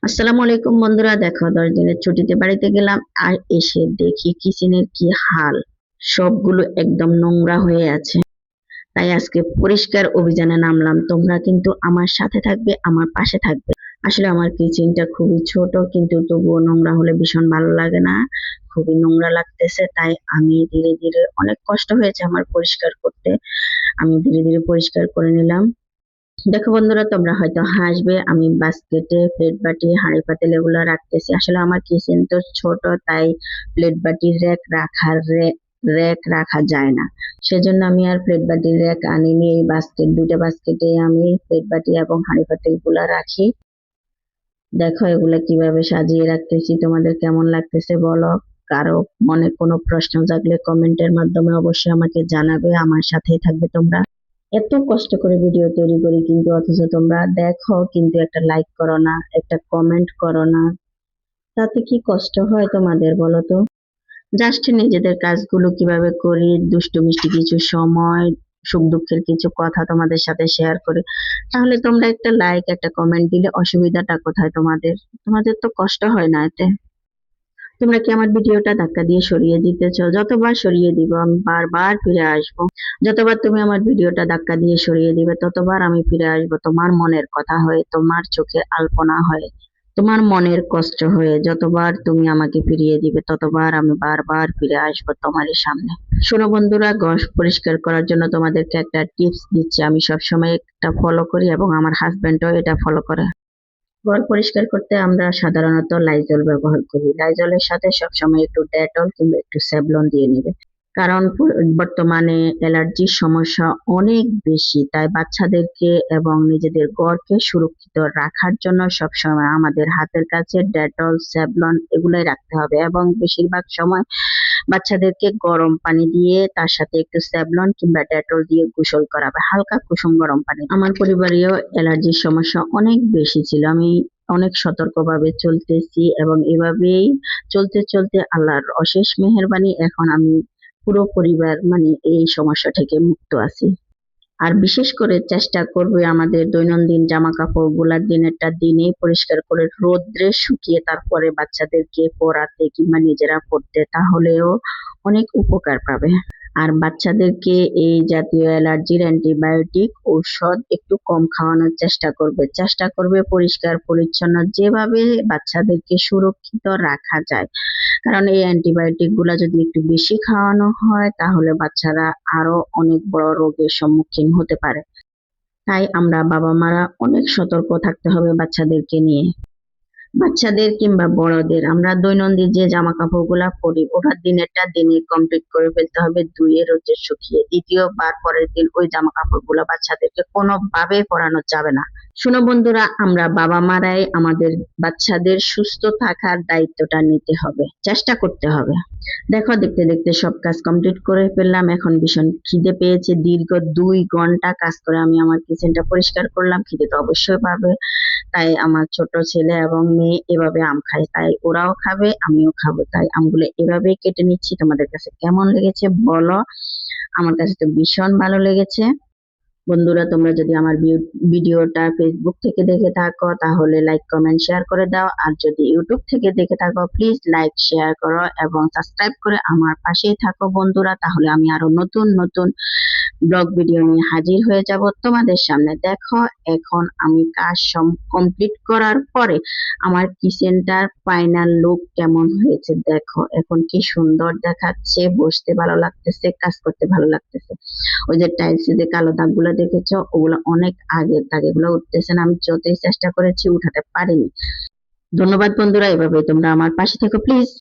আসসালামু আলাইকুম বন্ধুরা, দেখো 10 দিনের ছুটিতে বাড়িতে গেলাম আর এসে দেখি কিচেনের কি হাল। সবগুলো একদম নোংরা হয়ে আছে। তাই আজকে পরিষ্কার অভিযানে নামলাম। তোমরা কিন্তু আমার সাথে থাকবে, আমার পাশে থাকবে। আসলে আমার কিচেনটা খুবই ছোট, কিন্তু তবুও নোংরা হলে ভীষণ ভালো লাগে না। খুবই নোংরা লাগতেছে, তাই আমি ধীরে ধীরে, অনেক কষ্ট হয়েছে আমার পরিষ্কার করতে। আমি ধীরে ধীরে পরিষ্কার করে নিলাম। দেখো বন্ধুরা, তোমরা হয়তো হাসবে, আমি বাস্কেটে প্লেট বাটি হাঁড়ি পাতিল এগুলো রাখতেছি। আসলে আমার কিচেন তো ছোট, তাই প্লেট বাটির র্যাক রাখা যায় না। সেজন্য আমি আর প্লেট বাটির র্যাক আনিনি। এই দুইটা বাস্কেটে আমি প্লেট বাটি এবং হাঁড়ি পাতিল গুলা রাখি। দেখো এগুলা কিভাবে সাজিয়ে রাখতেছি, তোমাদের কেমন লাগতেছে বলো। কারো মনে কোনো প্রশ্ন জাগলে কমেন্টের মাধ্যমে অবশ্যই আমাকে জানাবে। আমার সাথেই থাকবে তোমরা। এত কষ্ট করে ভিডিও তৈরি করি, কিন্তু অথচ তোমরা দেখো কিন্তু একটা লাইক করো না, একটা কমেন্ট করো না। তাতে কি কষ্ট হয় তোমাদের বলো তো? জাস্ট নিজেদের কাজগুলো কিভাবে করি, দুষ্টু মিষ্টি কিছু সময়, সুখ দুঃখের কিছু কথা তোমাদের সাথে শেয়ার করি। তাহলে তোমরা একটা লাইক, একটা কমেন্ট দিলে অসুবিধাটা কোথায় তোমাদের? তোমাদের তো কষ্ট হয় না এতে? তোমরা কি আমার ভিডিওটা ধাক্কা দিয়ে সরিয়ে দিতেছো? যতবার সরিয়ে দিব আমি বারবার ফিরে আসবো। যতবার তুমি আমার ভিডিওটা ধাক্কা দিয়ে সরিয়ে দিবে, ততবার আমি ফিরে আসবো তোমার মনের কথা হয়ে, তোমার চোখে আলপনা হয়ে, তোমার মনের কষ্ট হয়ে। যতবার তুমি আমাকে ফিরিয়ে দিবে, ততবার আমি বারবার ফিরে আসবো তোমারই সামনে। শোনো বন্ধুরা, ঘর পরিষ্কার করার জন্য তোমাদেরকে একটা টিপস দিচ্ছি। আমি সবসময় এটা ফলো করি এবং আমার হাজবেন্ডও এটা ফলো করে। ঘর পরিষ্কার করতে আমরা সাধারণত লাইজল ব্যবহার করি। লাইজলের সাথে সবসময় একটু ডেটল কিংবা একটু স্যাভলন দিয়ে নিবে। কারণ বর্তমানে অ্যালার্জির সমস্যা অনেক বেশি, তাই বাচ্চাদেরকে এবং নিজেদের ঘরকে সুরক্ষিত রাখার জন্য সবসময় আমাদের হাতের কাছে ডেটল, স্যাভলন এগুলাই রাখতে হবে, এবং বেশিরভাগ সময় বাচ্চাদেরকে গরম পানি দিয়ে তার সাথে একটু স্যাভলন কিংবা ডেটল দিয়ে গোসল করাবে, হালকা কুসুম গরম পানি। আমার পরিবারেও অ্যালার্জির সমস্যা অনেক বেশি ছিল। আমি অনেক সতর্কভাবে চলতেছি এবং এভাবেই চলতে চলতে আল্লাহর অশেষ মেহেরবানি এখন আমি পুরো পরিবার এই সমস্যা থেকে মুক্ত আছি। আর বিশেষ করে চেষ্টা করবে আমাদের দৈনন্দিন জামা কাপড় গুলা দিনেরটা দিনেই পরিষ্কার করে রোদ্রে শুকিয়ে তারপরে বাচ্চাদেরকে পরাতে কিংবা নিজেরা পড়তে, তাহলেও অনেক উপকার পাবে। আর বাচ্চাদেরকে এই জাতীয় অ্যালার্জির অ্যান্টিবায়োটিক ঔষধ একটু কম খাওয়ানোর চেষ্টা করবে পরিষ্কার পরিচ্ছন্ন, যেভাবে বাচ্চাদেরকে সুরক্ষিত রাখা যায়। কারণ এই অ্যান্টিবায়োটিক গুলা যদি একটু বেশি খাওয়ানো হয়, তাহলে বাচ্চারা আরো অনেক বড় রোগের সম্মুখীন হতে পারে। তাই আমরা বাবা মারা অনেক সতর্ক থাকতে হবে বাচ্চাদেরকে নিয়ে। বাচ্চাদের কিংবা বড়দের আমরা দৈনন্দিন যে জামা কাপড় গুলা পরি, ওটা দিনেরটা দিনে কমপ্লিট করে ফেলতে হবে, ধুয়ে রোদে শুকিয়ে। দ্বিতীয়বার পরের দিন ওই জামা কাপড় গুলা বাচ্চাদেরকে কোনোভাবে পরানো যাবে না। শোনো বন্ধুরা, আমরা বাবা মারাই আমাদের বাচ্চাদের সুস্থ থাকার দায়িত্বটা নিতে হবে, চেষ্টা করতে হবে। দেখো দেখতে দেখতে সব কাজ কমপ্লিট করে ফেললাম। এখন ভীষণ খিদে পেয়েছে। দীর্ঘ 2 ঘন্টা কাজ করে আমি আমার কিচেনটা পরিষ্কার করলাম। খিদে তো অবশ্যই পাবে। তাই আমার ছোট ছেলে এবং মেয়ে এভাবে আম খায়, তাই ওরাও খাবে, আমিও খাবো। তাই আমগুলো এভাবে কেটে নিচ্ছি। তোমাদের কাছে কেমন লেগেছে বলো। আমার কাছে তো ভীষণ ভালো লেগেছে। বন্ধুরা, তোমরা যদি আমার ভিডিওটা ফেসবুক থেকে দেখে থাকো, তাহলে লাইক কমেন্ট শেয়ার করে দাও। আর যদি ইউটিউব থেকে দেখে থাকো, প্লিজ লাইক শেয়ার করো এবং সাবস্ক্রাইব করে আমার পাশেই থাকো বন্ধুরা। তাহলে আমি আরো নতুন নতুন ব্লগ ভিডিও নিয়ে হাজির হয়ে যাব তোমাদের সামনে। দেখো এখন আমি কাজ কমপ্লিট করার পরে আমার কিচেনটার ফাইনাল লুক কেমন হয়েছে। দেখো এখন কি সুন্দর দেখাচ্ছে, বসতে ভালো লাগতেছে, কাজ করতে ভালো লাগতেছে। ওই যে টাইলস যে কালো দাগগুলো দেখেছো, ওগুলো অনেক আগের দাগ, এগুলো উঠতেছে না। আমি যতই চেষ্টা করেছি উঠাতে পারিনি। ধন্যবাদ বন্ধুরা, এভাবে তোমরা আমার পাশে থেকো প্লিজ।